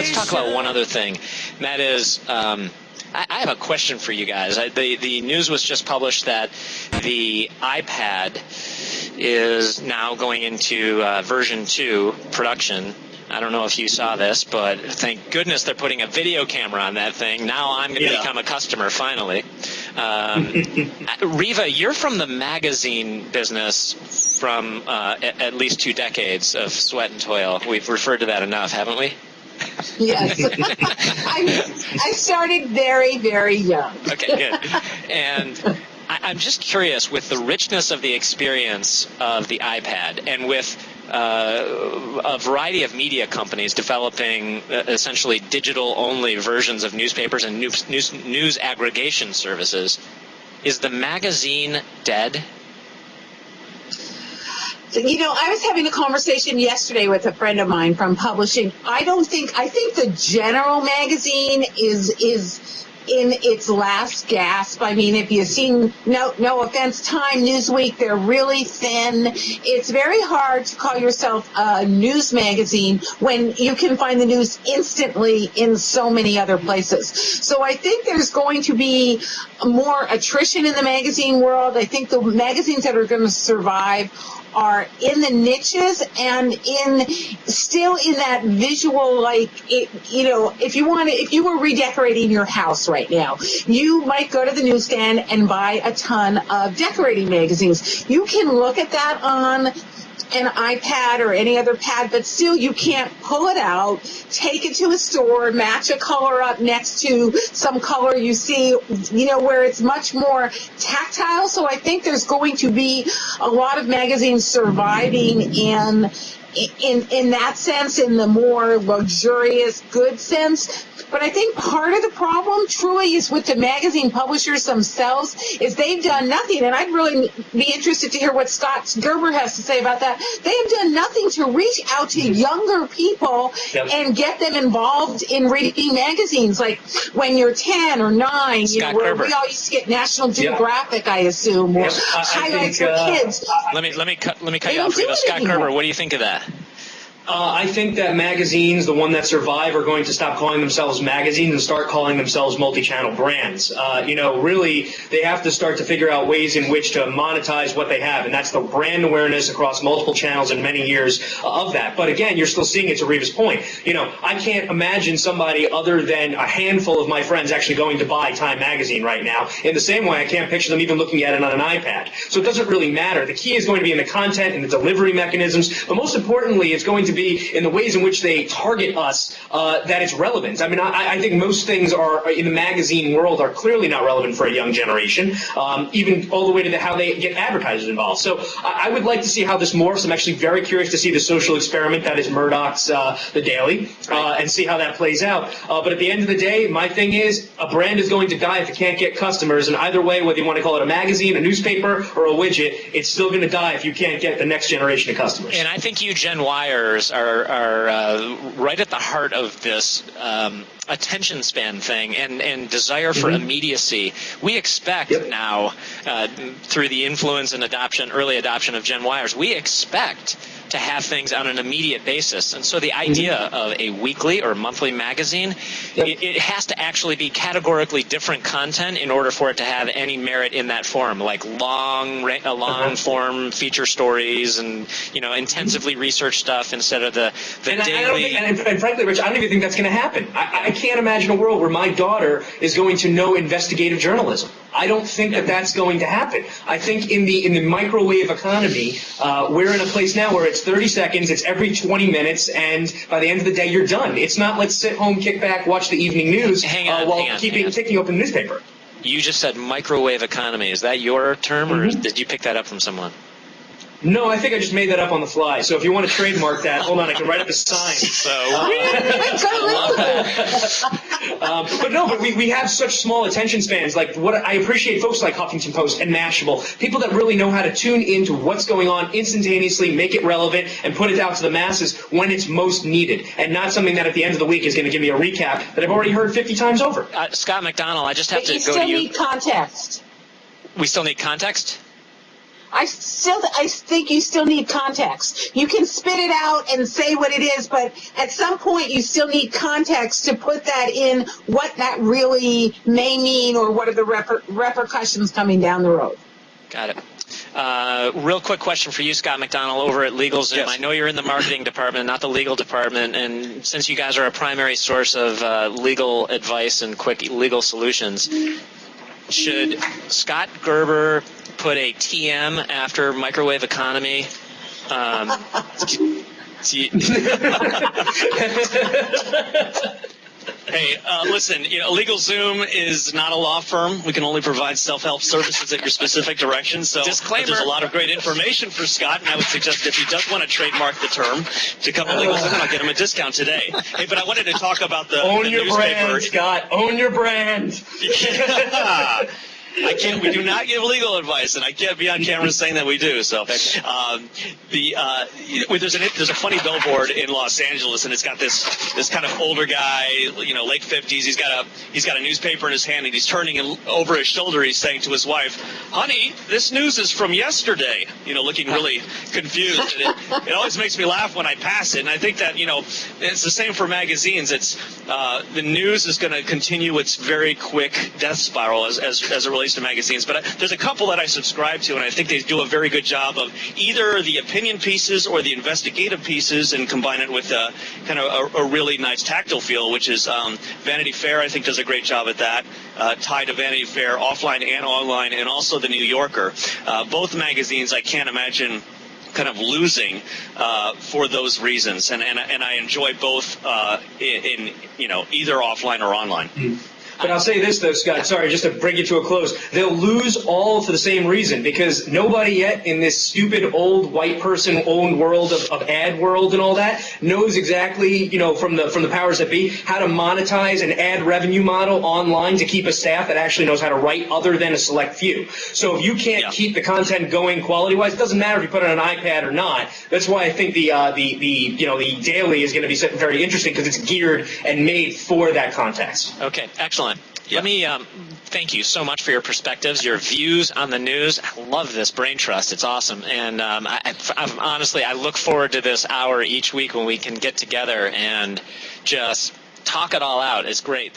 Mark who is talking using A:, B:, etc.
A: let's talk about one other thing. And that is, I have a question for you guys. The news was just published that the iPad is now going into version 2 production. I don't know if you saw this, but thank goodness they're putting a video camera on that thing. Now I'm going to become a customer, finally. Riva, you're from the magazine business from at least 2 decades of sweat and toil. We've referred to that enough, haven't we?
B: Yes. I started very, very young.
A: Okay, good. And I'm just curious, with the richness of the experience of the iPad and with a variety of media companies developing essentially digital-only versions of newspapers and news aggregation services, is the magazine dead?
B: You know, I was having a conversation yesterday with a friend of mine from publishing. I think the general magazine is in its last gasp. I mean, if you've seen, no offense, Time, Newsweek, they're really thin. It's very hard to call yourself a news magazine when you can find the news instantly in so many other places. So I think there's going to be more attrition in the magazine world. I think the magazines that are going to survive are in the niches and still in that visual, like, if you were redecorating your house right now, you might go to the newsstand and buy a ton of decorating magazines. You can look at that on an iPad or any other pad, but still you can't pull it out, take it to a store, match a color up next to some color you see, where it's much more tactile. So I think there's going to be a lot of magazines surviving in that sense, in the more luxurious, good sense. But I think part of the problem, truly, is with the magazine publishers themselves, is they've done nothing. And I'd really be interested to hear what Scott Gerber has to say about that. They have done nothing to reach out to younger people and get them involved in reading magazines. Like when you're 10 or 9, where we all used to get National Geographic, I assume, or highlights for kids.
A: Let me cut you off, Riva. Scott Gerber, what do you think of that?
C: I think that magazines, the one that survive, are going to stop calling themselves magazines and start calling themselves multi-channel brands. Really, they have to start to figure out ways in which to monetize what they have, and that's the brand awareness across multiple channels and many years of that. But again, you're still seeing it, to Riva's point. I can't imagine somebody other than a handful of my friends actually going to buy Time magazine right now. In the same way, I can't picture them even looking at it on an iPad. So it doesn't really matter. The key is going to be in the content and the delivery mechanisms, but most importantly, it's going to be in the ways in which they target us, that it's relevant. I mean, I think most things are in the magazine world are clearly not relevant for a young generation, even all the way to how they get advertisers involved. So I would like to see how this morphs. I'm actually very curious to see the social experiment that is Murdoch's The Daily, and see how that plays out. But at the end of the day, my thing is, a brand is going to die if it can't get customers, and either way, whether you want to call it a magazine, a newspaper, or a widget, it's still going to die if you can't get the next generation of customers.
A: And I think you Gen Yers are right at the heart of this attention span thing and desire for immediacy. We expect now, through the influence and early adoption of Gen Yers, we expect to have things on an immediate basis. And so the idea of a weekly or monthly magazine, it has to actually be categorically different content in order for it to have any merit in that form, like long form feature stories and intensively researched stuff instead of the daily.
C: And frankly, Rich, I don't even think that's going to happen. I can't imagine a world where my daughter is going to know investigative journalism. I don't think that that's going to happen. I think in the microwave economy, we're in a place now where it's 30 seconds, it's every 20 minutes, and by the end of the day, you're done. It's not let's sit home, kick back, watch the evening news while picking open the newspaper.
A: You just said microwave economy. Is that your term, or did you pick that up from someone?
C: No, I think I just made that up on the fly. So if you want to trademark that, hold on, I can write up a sign. But we have such small attention spans. Like what I appreciate folks like Huffington Post and Mashable, people that really know how to tune into what's going on instantaneously, make it relevant, and put it out to the masses when it's most needed, and not something that at the end of the week is going to give me a recap that I've already heard 50 times over.
A: Scott McDonald, I just have to go to you.
B: We still need context.
A: We still need context?
B: I think you still need context. You can spit it out and say what it is, but at some point you still need context to put that in what that really may mean or what are the repercussions coming down the road.
A: Got it. Real quick question for you, Scott McDonald, over at LegalZoom.
D: Yes.
A: I know you're in the marketing department, not the legal department, and since you guys are a primary source of legal advice and quick legal solutions, should Scott Gerber put a TM after microwave economy?
D: Hey, listen, LegalZoom is not a law firm. We can only provide self-help services at your specific direction. So
A: Disclaimer.
D: There's a lot of great information for Scott, and I would suggest if he does want to trademark the term to come to LegalZoom, I'll get him a discount today. Hey, but I wanted to talk about the
C: Own
D: the
C: your
D: newspaper.
C: brand, Scott. Own your brand.
D: Yeah. I can't. We do not give legal advice, and I can't be on camera saying that we do. So, there's a funny billboard in Los Angeles, and it's got this kind of older guy, late 50s. He's got a newspaper in his hand, and he's turning over his shoulder. He's saying to his wife, "Honey, this news is from yesterday." Looking really confused. And it always makes me laugh when I pass it, and I think that it's the same for magazines. It's the news is going to continue its very quick death spiral as it relates to magazines, but there's a couple that I subscribe to, and I think they do a very good job of either the opinion pieces or the investigative pieces, and combine it with kind of a really nice tactile feel, which is Vanity Fair. I think does a great job at that. Tied to Vanity Fair, offline and online, and also the New Yorker. Both magazines I can't imagine kind of losing for those reasons, and I enjoy both in either offline or online.
C: But I'll say this, though, Scott, sorry, just to bring it to a close. They'll lose all for the same reason, because nobody yet in this stupid old white person-owned world of ad world and all that knows exactly, from the powers that be, how to monetize an ad revenue model online to keep a staff that actually knows how to write other than a select few. So if you can't keep the content going quality-wise, it doesn't matter if you put it on an iPad or not. That's why I think the daily is going to be very interesting, because it's geared and made for that context.
A: Okay, excellent. Let me thank you so much for your perspectives, your views on the news. I love this Braintrust. It's awesome. And honestly, I look forward to this hour each week when we can get together and just talk it all out. It's great.